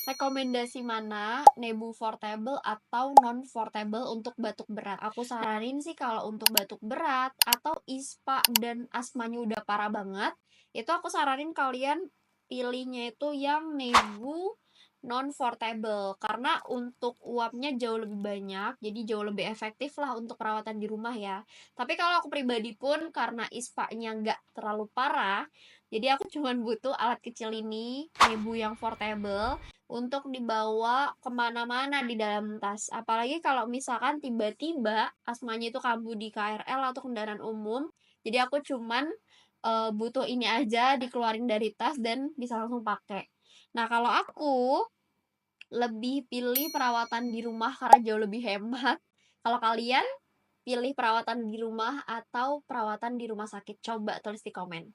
Rekomendasi mana, Nebu Portable atau non portable untuk batuk berat? Aku saranin sih kalau untuk batuk berat atau ISPA dan asmanya udah parah banget, itu aku saranin kalian pilihnya itu yang Nebu non portable karena untuk uapnya jauh lebih banyak, jadi jauh lebih efektif lah untuk perawatan di rumah ya. Tapi kalau aku pribadi pun karena ISPA-nya nggak terlalu parah, jadi aku cuman butuh alat kecil ini, Nebu yang portable untuk dibawa kemana-mana di dalam tas. Apalagi kalau misalkan tiba-tiba asmanya itu kambuh di KRL atau kendaraan umum. Jadi aku cuman butuh ini aja dikeluarin dari tas dan bisa langsung pakai. Nah, kalau aku lebih pilih perawatan di rumah karena jauh lebih hemat. Kalau kalian pilih perawatan di rumah atau perawatan di rumah sakit? Coba tulis di komen.